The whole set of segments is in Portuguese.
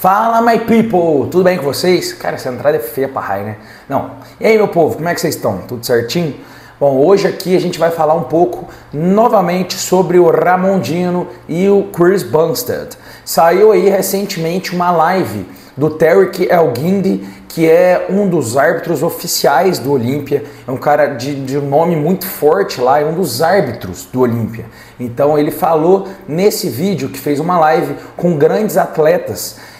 Fala, my people! Tudo bem com vocês? Cara, essa entrada é feia pra raio, né? Não. E aí, meu povo, como é que vocês estão? Tudo certinho? Bom, hoje aqui a gente vai falar um pouco novamente sobre o Ramon Dino e o Chris Bumstead. Saiu aí recentemente uma live do Tariq El-Guindi, que é um dos árbitros oficiais do Olímpia, é um cara de um nome muito forte lá, é um dos árbitros do Olímpia. Então ele falou nesse vídeo que fez uma live com grandes atletas,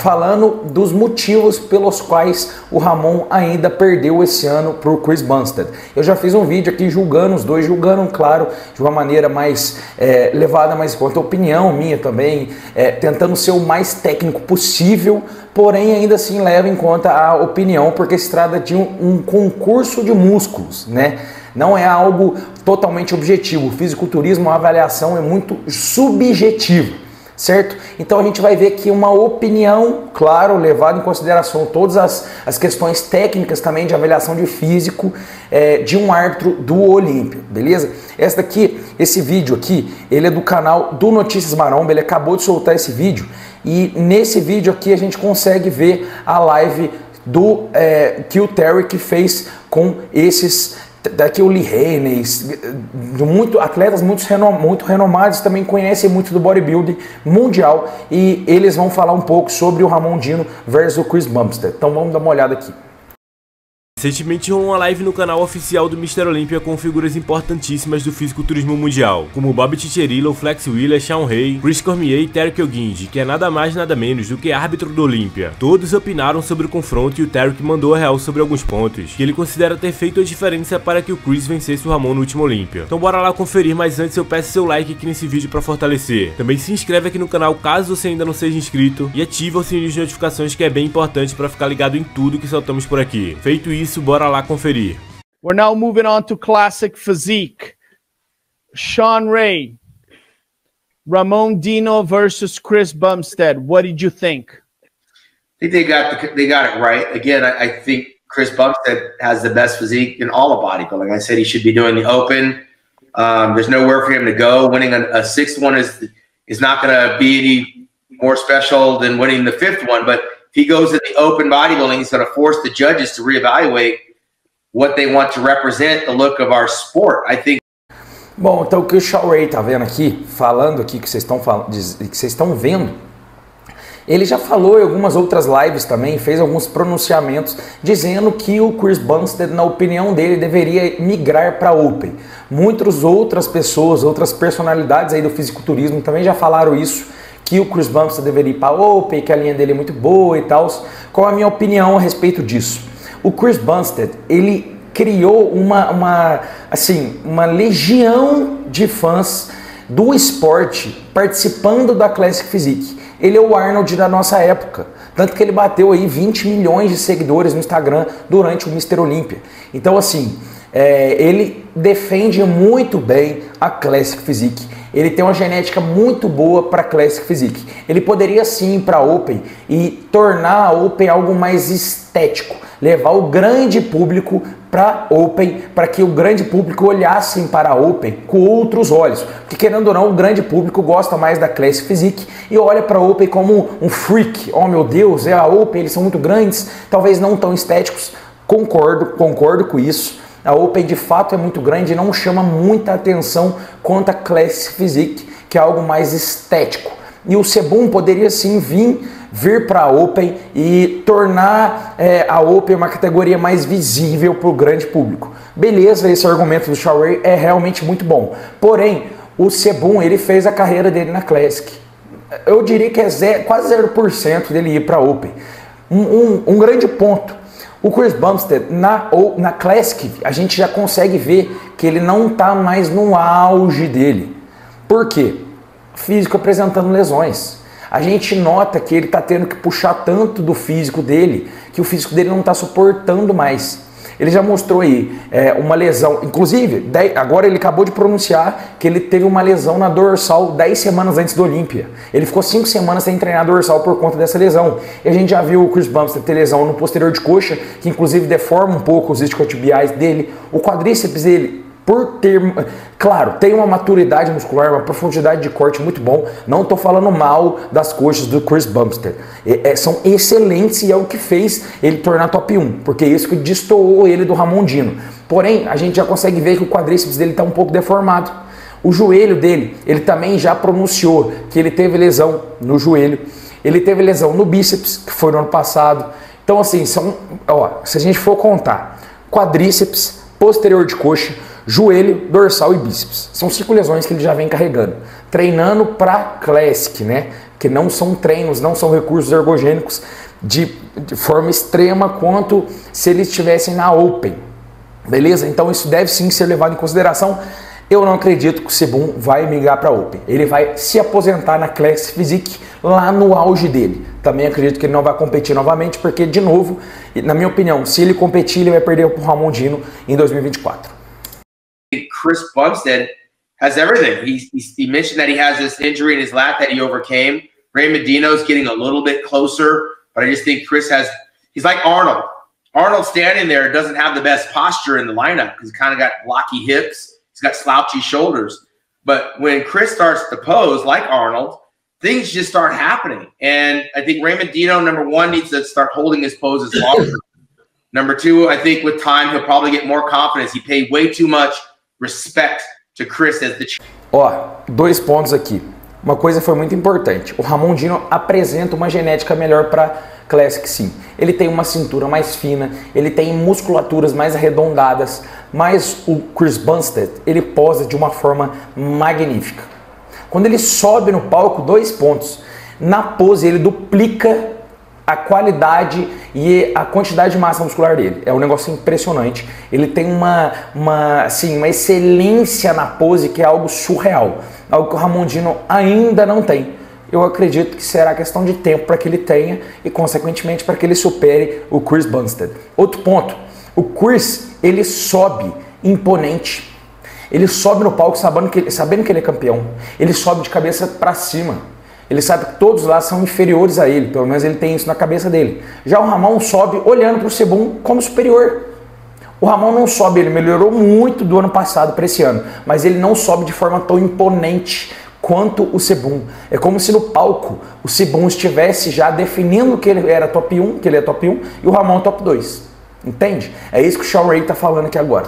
falando dos motivos pelos quais o Ramon ainda perdeu esse ano para o Chris Bumstead. Eu já fiz um vídeo aqui julgando os dois, julgando, claro, de uma maneira mais levada mais em conta, a opinião minha também, tentando ser o mais técnico possível, porém ainda assim leva em conta a opinião, porque se trata de um concurso de músculos, né? Não é algo totalmente objetivo. O fisiculturismo, a avaliação é muito subjetiva. Certo? Então a gente vai ver aqui uma opinião, claro, levada em consideração todas as questões técnicas também de avaliação de físico de um árbitro do Olímpia, beleza? Esse vídeo aqui, ele é do canal do Notícias Maromba, ele acabou de soltar esse vídeo e nesse vídeo aqui a gente consegue ver a live que o Tariq fez com esses daqui o Lee Haney, atletas muito renomados, também conhecem muito do bodybuilding mundial e eles vão falar um pouco sobre o Ramon Dino versus o Chris Bumstead. Então vamos dar uma olhada aqui. Recentemente rolou uma live no canal oficial do Mr. Olympia com figuras importantíssimas do fisiculturismo mundial, como Bob Cicherillo, Flex Wheeler, Shawn Ray, Chris Cormier e Tariq El-Guindi, que é nada mais nada menos do que árbitro do Olímpia. Todos opinaram sobre o confronto e o Tariq mandou a real sobre alguns pontos, que ele considera ter feito a diferença para que o Chris vencesse o Ramon no último Olímpia. Então bora lá conferir, mas antes eu peço seu like aqui nesse vídeo para fortalecer. Também se inscreve aqui no canal caso você ainda não seja inscrito e ativa o sininho de notificações, que é bem importante para ficar ligado em tudo que soltamos por aqui. Feito isso, bora lá conferir. We're now moving on to classic physique. Shawn Ray, Ramon Dino versus Chris Bumstead. What did you think? I think they got it right. Again, I think Chris Bumstead has the best physique in all of bodybuilding. I said he should be doing the open. There's nowhere for him to go. Winning a sixth one is not going to be any more special than winning the fifth one. But if he goes in the open bodybuilding, he's going to force the judges to reevaluate what they want to represent the look of our sport. I think. Bom, então o que o Shawn Ray tá vendo aqui, falando aqui que vocês estão vendo, ele já falou em algumas outras lives também, fez alguns pronunciamentos dizendo que o Chris Bumstead, na opinião dele, deveria migrar para Open. Muitas outras pessoas, outras personalidades aí do fisiculturismo também já falaram isso, que o Chris Bumstead deveria ir para Open, que a linha dele é muito boa e tal. Qual a minha opinião a respeito disso? O Chris Bumstead, ele criou uma legião de fãs do esporte participando da Classic Physique. Ele é o Arnold da nossa época, tanto que ele bateu aí 20 milhões de seguidores no Instagram durante o Mr. Olympia. Então assim, ele defende muito bem a Classic Physique. Ele tem uma genética muito boa para Classic Physique. Ele poderia sim ir para Open e tornar a Open algo mais estético, levar o grande público para Open, para que o grande público olhasse para a Open com outros olhos. Porque querendo ou não, o grande público gosta mais da Classic Physique e olha para a Open como um freak. Oh meu Deus, é a Open, eles são muito grandes, talvez não tão estéticos. Concordo com isso. A Open de fato é muito grande e não chama muita atenção quanto a Classic Physique, que é algo mais estético. E o Sebum poderia sim vir para a Open e tornar a Open uma categoria mais visível para o grande público. Beleza, esse argumento do Shawn Ray é realmente muito bom. Porém, o Sebum, ele fez a carreira dele na Classic. Eu diria que é quase 0% dele ir para a Open. Um grande ponto. O Chris Bumstead, na Classic, a gente já consegue ver que ele não está mais no auge dele. Por quê? Físico apresentando lesões. A gente nota que ele está tendo que puxar tanto do físico dele, que o físico dele não está suportando mais. Ele já mostrou aí uma lesão, inclusive, agora ele acabou de pronunciar que ele teve uma lesão na dorsal 10 semanas antes do Olímpia. Ele ficou 5 semanas sem treinar a dorsal por conta dessa lesão. E a gente já viu o Chris Bumstead ter lesão no posterior de coxa, que inclusive deforma um pouco os isquiotibiais dele. O quadríceps dele por ter, claro, tem uma maturidade muscular, uma profundidade de corte muito bom. Não tô falando mal das coxas do Chris Bumstead. São excelentes e é o que fez ele tornar top 1, porque é isso que destoou ele do Ramon Dino. Porém, a gente já consegue ver que o quadríceps dele tá um pouco deformado. O joelho dele, ele também já pronunciou que ele teve lesão no joelho. Ele teve lesão no bíceps, que foi no ano passado. Então, assim, se a gente for contar, quadríceps, posterior de coxa, joelho, dorsal e bíceps. São 5 lesões que ele já vem carregando. Treinando para Classic, né? Que não são treinos, não são recursos ergogênicos de forma extrema quanto se eles estivessem na Open. Beleza? Então isso deve sim ser levado em consideração. Eu não acredito que o Sebum vai migrar para Open. Ele vai se aposentar na Classic Physique lá no auge dele. Também acredito que ele não vai competir novamente, porque, de novo, na minha opinião, se ele competir, ele vai perder para o Ramon Dino em 2024. Chris Bumstead has everything. He mentioned that he has this injury in his lat that he overcame. Raymond Dino's getting a little bit closer, but I just think Chris he's like Arnold. Arnold standing there doesn't have the best posture in the lineup because he's kind of got blocky hips. He's got slouchy shoulders. But when Chris starts to pose like Arnold, things just start happening. And I think Raymond Dino, number one, needs to start holding his poses longer. Number two, I think with time, he'll probably get more confidence. He paid way too much respect to Chris as the champion. Ó, 2 pontos aqui. Uma coisa foi muito importante. O Ramon Dino apresenta uma genética melhor para Classic, sim. Ele tem uma cintura mais fina, ele tem musculaturas mais arredondadas, mas o Chris Bumstead, ele posa de uma forma magnífica. Quando ele sobe no palco, 2 pontos. Na pose, ele duplica a qualidade e a quantidade de massa muscular dele. É um negócio impressionante. Ele tem uma excelência na pose que é algo surreal. Algo que o Ramon Dino ainda não tem. Eu acredito que será questão de tempo para que ele tenha e, consequentemente, para que ele supere o Chris Bumstead. Outro ponto. O Chris, ele sobe imponente. Ele sobe no palco sabendo que ele é campeão. Ele sobe de cabeça para cima. Ele sabe que todos lá são inferiores a ele, pelo menos ele tem isso na cabeça dele. Já o Ramon sobe olhando para o Sebum como superior. O Ramon não sobe, ele melhorou muito do ano passado para esse ano, mas ele não sobe de forma tão imponente quanto o Sebum. É como se no palco o Sebum estivesse já definindo que ele era top 1, que ele é top 1, e o Ramon top 2. Entende? É isso que o Sean Ray está falando aqui agora.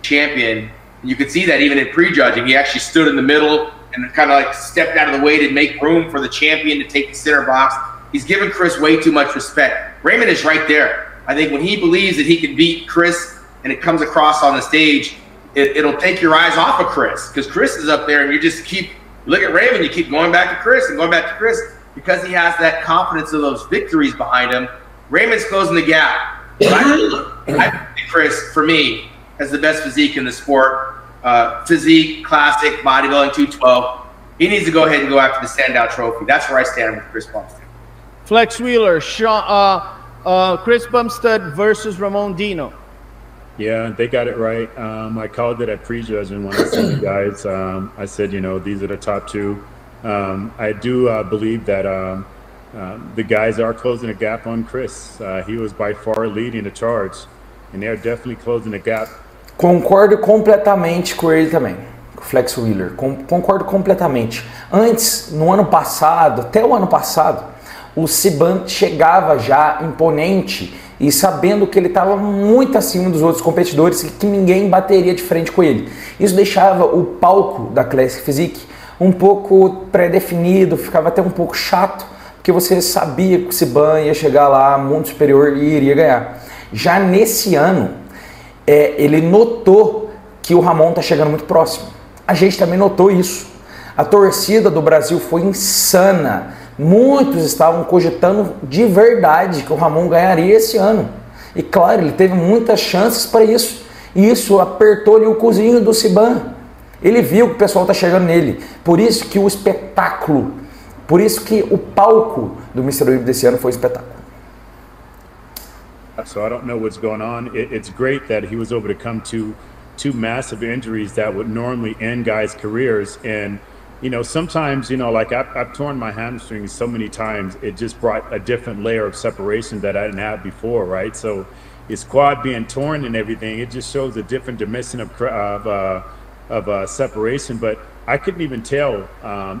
Champion, you could see that even in prejudging, he actually stood in the middle and kind of like stepped out of the way to make room for the champion to take the center box. He's given Chris way too much respect. Raymond is right there. I think when he believes that he can beat Chris and it comes across on the stage, it'll take your eyes off of Chris, because Chris is up there and you just look at Raymond, you keep going back to Chris and going back to Chris because he has that confidence of those victories behind him. Raymond's closing the gap. I think Chris, for me, has the best physique in the sport. Physique, classic, bodybuilding, 212. He needs to go ahead and go after the standout trophy. That's where I stand with Chris Bumstead. Flex Wheeler, Chris Bumstead versus Ramon Dino. Yeah, they got it right. I called it at prejudging when I said the guys. I said, you know, these are the top 2. I do believe that the guys are closing a gap on Chris. He was by far leading the charge, and they're definitely closing the gap. Concordo completamente com ele também, com o Flex Wheeler. Concordo completamente. Antes, no ano passado, até o ano passado, o Sebum chegava já imponente e sabendo que ele estava muito acima dos outros competidores e que ninguém bateria de frente com ele. Isso deixava o palco da Classic Physique um pouco pré-definido, ficava até um pouco chato, porque você sabia que o Sebum ia chegar lá muito superior e iria ganhar. Já nesse ano, ele notou que o Ramon está chegando muito próximo. A gente também notou isso. A torcida do Brasil foi insana. Muitos estavam cogitando de verdade que o Ramon ganharia esse ano. E claro, ele teve muitas chances para isso. E isso apertou-lhe o cozinho do Sebum. Ele viu que o pessoal está chegando nele. Por isso que o espetáculo, por isso que o palco do Mr. Olympia desse ano foi espetáculo. So I don't know what's going on. It's great that he was able to come to 2 massive injuries that would normally end guys' careers. And, you know, sometimes, you know, like I've torn my hamstrings so many times, it just brought a different layer of separation that I didn't have before, right? So his quad being torn and everything, it just shows a different dimension of separation. But I couldn't even tell,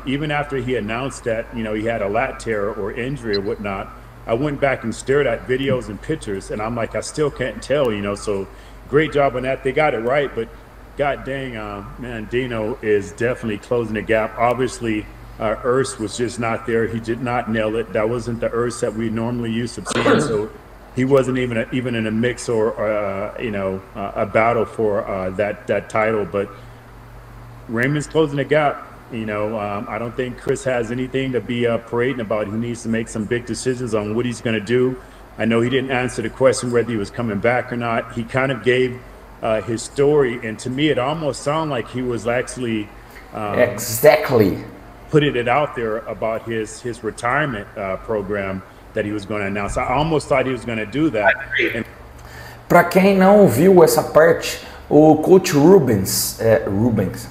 even after he announced that, you know, he had a lat tear or injury or whatnot. I went back and stared at videos and pictures, and I'm like, I still can't tell, you know. So great job on that. They got it right, but god dang, man, Dino is definitely closing the gap. Obviously, Urs was just not there. He did not nail it. That wasn't the Urs that we normally used to seeing. So he wasn't even in a mix or you know, a battle for that title. But Raymond's closing the gap. You know, I don't think Chris has anything to be parading about. He needs to make some big decisions on what he's going to do. I know he didn't answer the question whether he was coming back or not. He kind of gave his story, and to me, it almost sounded like he was actually exactly putting it out there about his retirement program that he was going to announce. I almost thought he was going to do that. Para quem não viu essa parte, o Coach Rubens,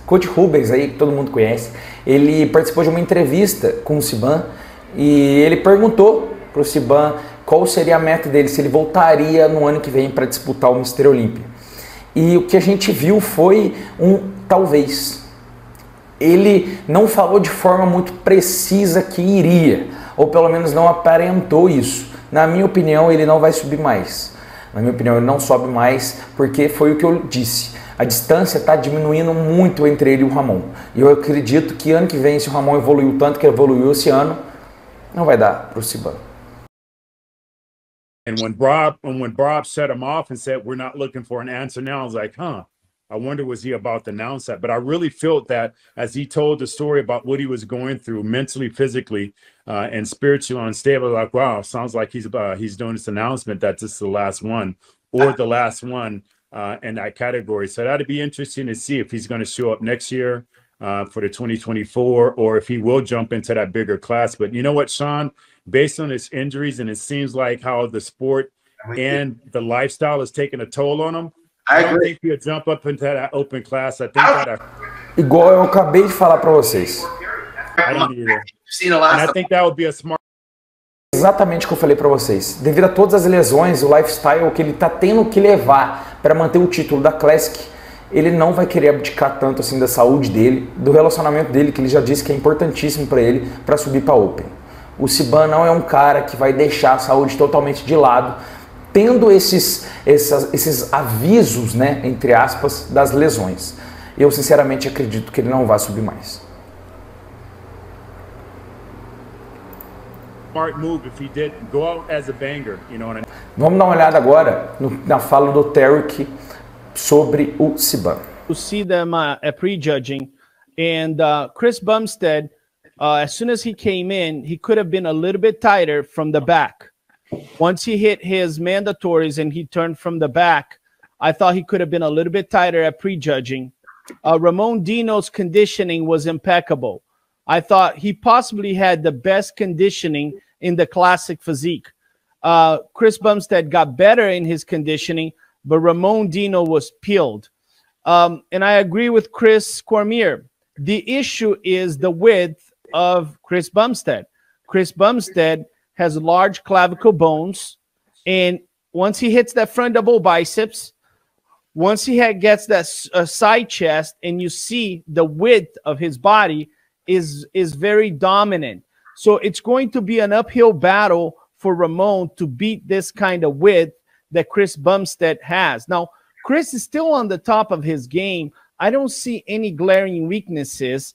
Coach Rubens aí, que todo mundo conhece, ele participou de uma entrevista com o Siban e ele perguntou para o Siban qual seria a meta dele, se ele voltaria no ano que vem para disputar o Mr. Olympia. E o que a gente viu foi um talvez. Ele não falou de forma muito precisa que iria, ou pelo menos não aparentou isso. Na minha opinião, ele não vai subir mais. Na minha opinião, ele não sobe mais, porque foi o que eu disse. A distância está diminuindo muito entre ele e o Ramon. E eu acredito que ano que vem, se o Ramon evoluiu tanto que evoluiu esse ano, não vai dar para o Siban. And when Bob set him off and said, we're not looking for an answer now, I was like, huh, I wonder, was he about to announce that? But I really felt that as he told the story about what he was going through mentally, physically, and spiritually unstable, like, wow, sounds like he's doing this announcement that this is the last one or the last one in that category. So that'd be interesting to see if he's going to show up next year for the 2024, or if he will jump into that bigger class. But you know what, Sean? Based on his injuries, and it seems like how the sport and the lifestyle is taking a toll on him, I don't think he'll jump up into that open class. I think that igual eu acabei de falar para vocês. I don't either. And I think that would be a smart. Exatamente o que eu falei para vocês. Devido a todas as lesões, o lifestyle que ele está tendo que levar para manter o título da Classic, ele não vai querer abdicar tanto assim da saúde dele, do relacionamento dele, que ele já disse que é importantíssimo para ele para subir para Open. O Siban não é um cara que vai deixar a saúde totalmente de lado, tendo esses avisos, né, entre aspas, das lesões. Eu sinceramente acredito que ele não vai subir mais. Vamos dar uma olhada agora na fala do Tarek sobre o Siban. To see them at prejudging, and Chris Bumstead, as soon as he came in, he could have been a little bit tighter from the back. Once he hit his mandatories and he turned from the back, I thought he could have been a little bit tighter at prejudging. Ramon Dino's conditioning was impeccable. I thought he possibly had the best conditioning in the classic physique. Chris Bumstead got better in his conditioning, but Ramon Dino was peeled. And I agree with Chris Cormier. The issue is the width of Chris Bumstead. Chris Bumstead has large clavicle bones, and once he hits that front double biceps, once he gets that side chest, and you see the width of his body is very dominant. So it's going to be an uphill battle for Ramon to beat this kind of width that Chris Bumstead has. Now, Chris is still on the top of his game. I don't see any glaring weaknesses.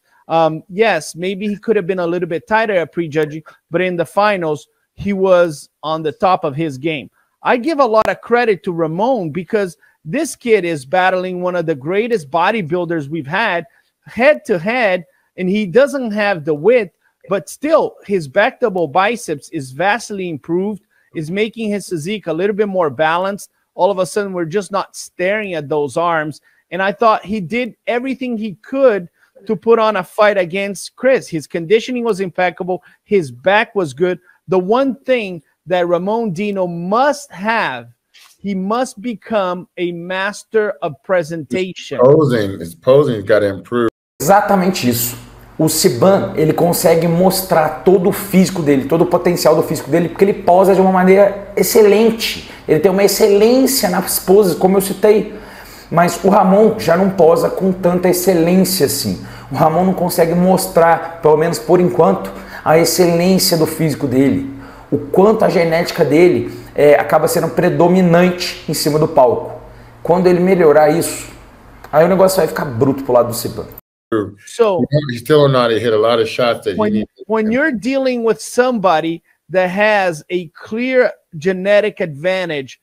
Yes, maybe he could have been a little bit tighter at prejudging, but in the finals, he was on the top of his game. I give a lot of credit to Ramon because this kid is battling one of the greatest bodybuilders we've had head to head, and he doesn't have the width, but still his back double biceps is vastly improved, is making his physique a little bit more balanced. All of a sudden, we're just not staring at those arms. And I thought he did everything he could to put on a fight against Chris. His conditioning was impeccable. His back was good. The one thing that Ramon Dino must have, he must become a master of presentation. His posing's got to improve. Exatamente isso. O Siban, ele consegue mostrar todo o físico dele, todo o potencial do físico dele, porque ele posa de uma maneira excelente. Ele tem uma excelência nas poses, como eu citei. Mas o Ramon já não posa com tanta excelência assim. O Ramon não consegue mostrar, pelo menos por enquanto, a excelência do físico dele. O quanto a genética dele acaba sendo predominante em cima do palco. Quando ele melhorar isso, aí o negócio vai ficar bruto pro lado do Siban. So he's still not hit a lot of shots that he needs. When you're dealing with somebody that has a clear genetic advantage,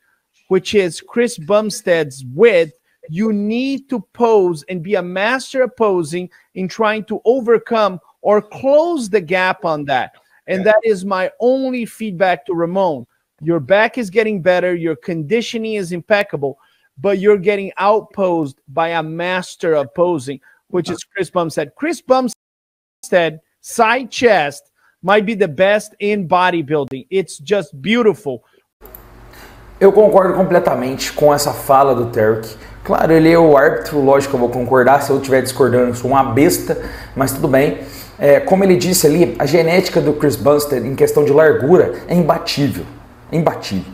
which is Chris Bumstead's width, you need to pose and be a master of posing in trying to overcome or close the gap on that. And that is my only feedback to Ramon. Your back is getting better, your conditioning is impeccable, but you're getting outposed by a master of posing, which is Chris Bumstead. Chris Bumstead, side chest, might be the best in bodybuilding. It's just beautiful. Eu concordo completamente com essa fala do Tarek. Claro, ele é o árbitro, lógico que eu vou concordar. Se eu estiver discordando, eu sou uma besta, mas tudo bem. Como ele disse ali, a genética do Chris Bumstead em questão de largura é imbatível. É imbatível.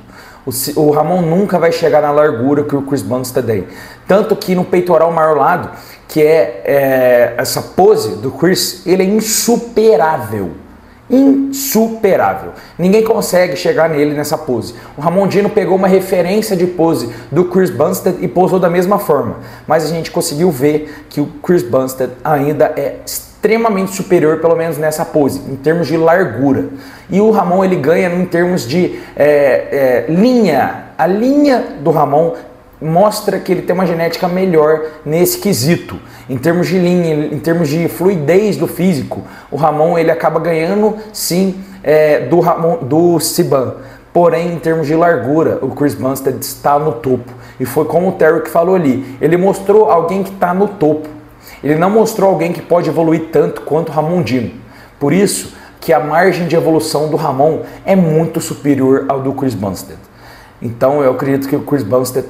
O Ramon nunca vai chegar na largura que o Chris Bumstead tem. Tanto que no peitoral marolado, que essa pose do Chris, ele é insuperável. Insuperável. Ninguém consegue chegar nele nessa pose. O Ramondino pegou uma referência de pose do Chris Bumstead e posou da mesma forma. Mas a gente conseguiu ver que o Chris Bumstead ainda é extremamente superior, pelo menos nessa pose, em termos de largura. E o Ramon, ele ganha em termos de linha. A linha do Ramon mostra que ele tem uma genética melhor nesse quesito. Em termos de linha, em termos de fluidez do físico, o Ramon ele acaba ganhando sim do Siban. Porém, em termos de largura, o Chris Bumstead está no topo. E foi como o Tarek falou ali, ele mostrou alguém que está no topo. Ele não mostrou alguém que pode evoluir tanto quanto o Ramondino. Por isso que a margem de evolução do Ramon é muito superior ao do Chris Bumstead. Então eu acredito que o Chris Bumstead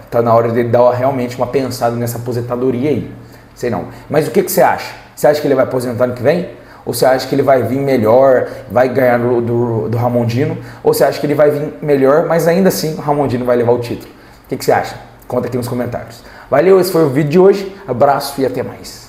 tá na hora dele dar realmente uma pensada nessa aposentadoria aí. Sei não. Mas o que você acha? Você acha que ele vai aposentar ano que vem? Ou você acha que ele vai vir melhor, vai ganhar do Ramondino? Ou você acha que ele vai vir melhor, mas ainda assim o Ramondino vai levar o título? O que você acha? Conta aqui nos comentários. Valeu, esse foi o vídeo de hoje. Abraço e até mais.